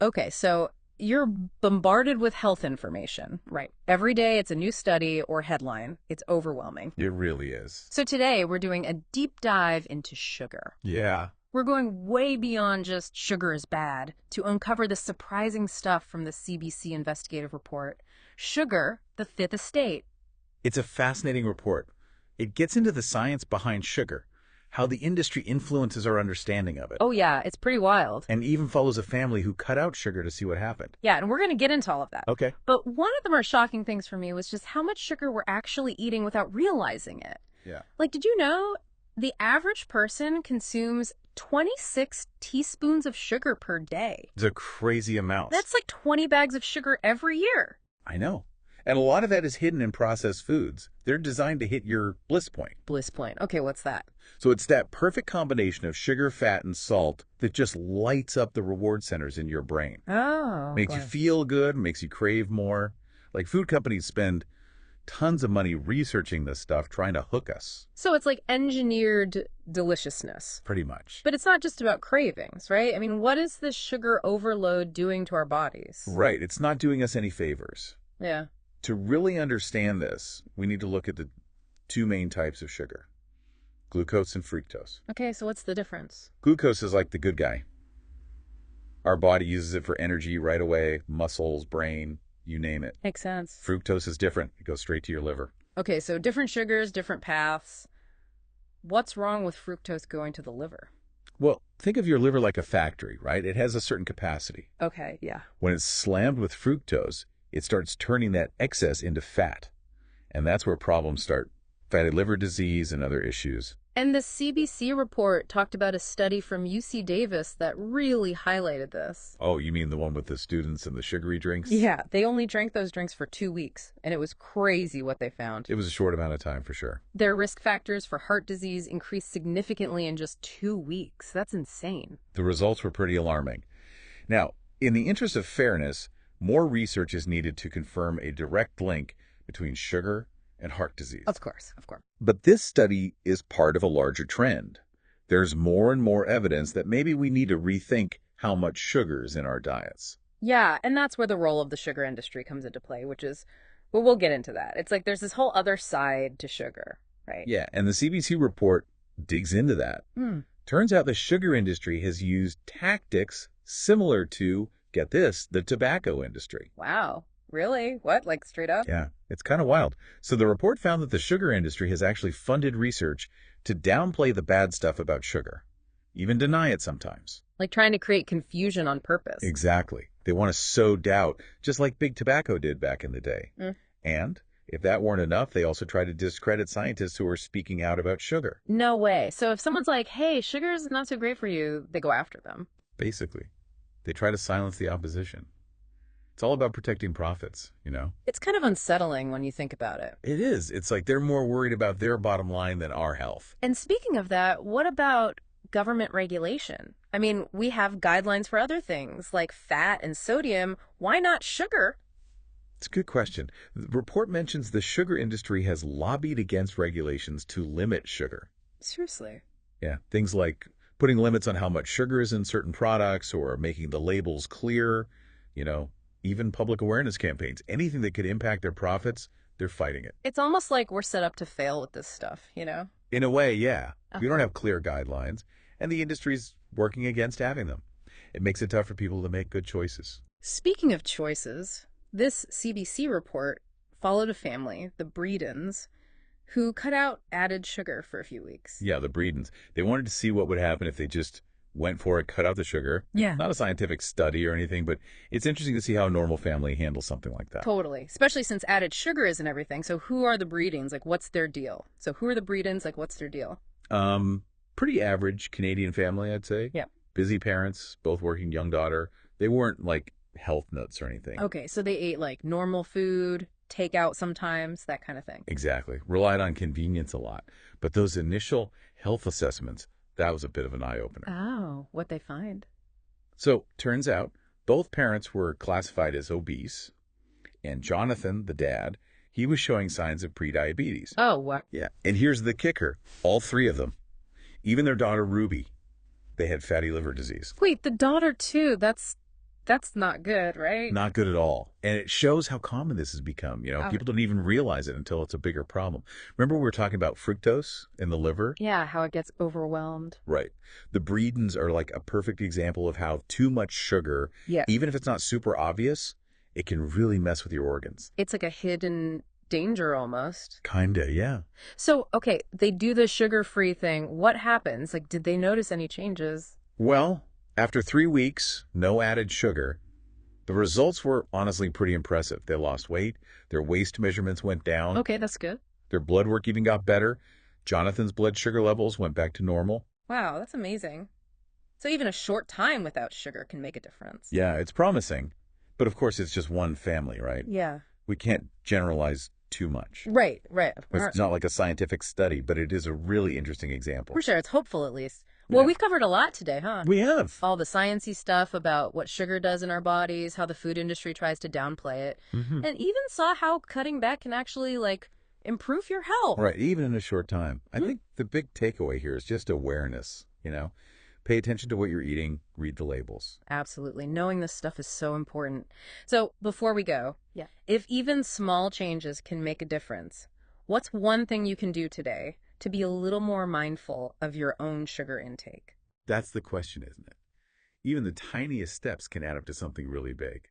Okay, so you're bombarded with health information. Right. Every day it's a new study or headline. It's overwhelming. It really is. So today we're doing a deep dive into sugar. Yeah. We're going way beyond just sugar is bad to uncover the surprising stuff from the CBC investigative report. Sugar, the Fifth Estate. It's a fascinating report. It gets into the science behind sugar, how the industry influences our understanding of it, Oh yeah, it's pretty wild. and even follows a family who cut out sugar to see what happened. Yeah, and we're going to get into all of that. Okay. But one of the more shocking things for me was just how much sugar we're actually eating without realizing it. Yeah. Like, did you know the average person consumes 26 teaspoons of sugar per day? It's a crazy amount. That's like 20 bags of sugar every year. I know. And a lot of that is hidden in processed foods. They're designed to hit your bliss point. Bliss point. Okay, what's that? So it's that perfect combination of sugar, fat, and salt that just lights up the reward centers in your brain. Oh. Makes you feel good, makes you crave more. Like food companies spend tons of money researching this stuff, trying to hook us, So it's like engineered deliciousness. pretty much. But it's not just about cravings, right? I mean, what is this sugar overload doing to our bodies? Right. It's not doing us any favors. Yeah. To really understand this, we need to look at the two main types of sugar, glucose and fructose. Okay, so what's the difference? Glucose is like the good guy. Our body uses it for energy right away, muscles, brain, you name it. Makes sense. Fructose is different. It goes straight to your liver. Okay, so different sugars, different paths. What's wrong with fructose going to the liver? Well, think of your liver like a factory, right? It has a certain capacity. Okay, yeah. When it's slammed with fructose, it starts turning that excess into fat. And that's where problems start. Fatty liver disease and other issues. And the CBC report talked about a study from UC Davis that really highlighted this. Oh, you mean the one with the students and the sugary drinks? Yeah, they only drank those drinks for 2 weeks, and it was crazy what they found. It was a short amount of time for sure. Their risk factors for heart disease increased significantly in just 2 weeks. That's insane. The results were pretty alarming. Now, in the interest of fairness, more research is needed to confirm a direct link between sugar and heart disease. Of course, of course. But this study is part of a larger trend. There's more and more evidence that maybe we need to rethink how much sugar is in our diets. Yeah, and that's where the role of the sugar industry comes into play, which is, well, we'll get into that. It's like there's this whole other side to sugar, right? Yeah, and the CBC report digs into that. Hmm. Turns out the sugar industry has used tactics similar to, get this, the tobacco industry. Wow. Really? What? Like straight up? Yeah, it's kind of wild. So the report found that the sugar industry has actually funded research to downplay the bad stuff about sugar, even deny it sometimes. Like trying to create confusion on purpose. Exactly. They want to sow doubt, just like big tobacco did back in the day. Mm. And if that weren't enough, they also try to discredit scientists who are speaking out about sugar. No way. So if someone's like, hey, sugar's not so great for you, they go after them. Basically, they try to silence the opposition. It's all about protecting profits, you know? It's kind of unsettling when you think about it. It is. It's like they're more worried about their bottom line than our health. And speaking of that, what about government regulation? I mean, we have guidelines for other things like fat and sodium. Why not sugar? It's a good question. The report mentions the sugar industry has lobbied against regulations to limit sugar. Seriously. Yeah, things like putting limits on how much sugar is in certain products or making the labels clear, you know, even public awareness campaigns. Anything that could impact their profits, they're fighting it. It's almost like we're set up to fail with this stuff, you know? In a way, yeah. We Okay. don't have clear guidelines, and the industry's working against having them. It makes it tough for people to make good choices. Speaking of choices, this CBC report followed a family, the Breedens, who cut out added sugar for a few weeks. Yeah, the Breedens. They wanted to see what would happen if they just went for it, cut out the sugar. Yeah. Not a scientific study or anything, but it's interesting to see how a normal family handles something like that. Totally. Especially since added sugar isn't everything. So who are the Breedens? Like, what's their deal? So who are the Breedens? Like, what's their deal? Pretty average Canadian family, I'd say. Yeah. Busy parents, both working, young daughter. They weren't like health nuts or anything. Okay, so they ate like normal food, takeout sometimes, that kind of thing. Exactly. Relied on convenience a lot. But those initial health assessments, that was a bit of an eye-opener. Oh, what they find. So, turns out, both parents were classified as obese, and Jonathan, the dad, he was showing signs of prediabetes. Oh, what? Yeah. And here's the kicker. All three of them, even their daughter Ruby, they had fatty liver disease. Wait, the daughter too. That's That's not good, right? Not good at all. And it shows how common this has become. Oh, People don't even realize it until it's a bigger problem. Remember we were talking about fructose in the liver? yeah, how it gets overwhelmed. Right. The Bredens are like a perfect example of how too much sugar, Yes. even if it's not super obvious, it can really mess with your organs. It's like a hidden danger almost. Kinda, yeah. So, okay, they do the sugar-free thing. What happens? Like, did they notice any changes? Well, after 3 weeks, no added sugar, the results were honestly pretty impressive. They lost weight, their waist measurements went down, Okay, that's good. their blood work even got better. Jonathan's blood sugar levels went back to normal. Wow, that's amazing. So even a short time without sugar can make a difference. Yeah, it's promising. But of course, it's just one family, right? Yeah. We can't generalize too much. Right, right. It's not like a scientific study, but it is a really interesting example. For sure, it's hopeful at least. Well, Yeah. we've covered a lot today, huh? We have. All the sciencey stuff about what sugar does in our bodies, how the food industry tries to downplay it, Mhm. and even saw how cutting back can actually, like, improve your health. Right, even in a short time. I think the big takeaway here is just awareness. Pay attention to what you're eating, read the labels. Absolutely. Knowing this stuff is so important. So, before we go, Yeah. if even small changes can make a difference, what's one thing you can do today to be a little more mindful of your own sugar intake? That's the question, isn't it? Even the tiniest steps can add up to something really big.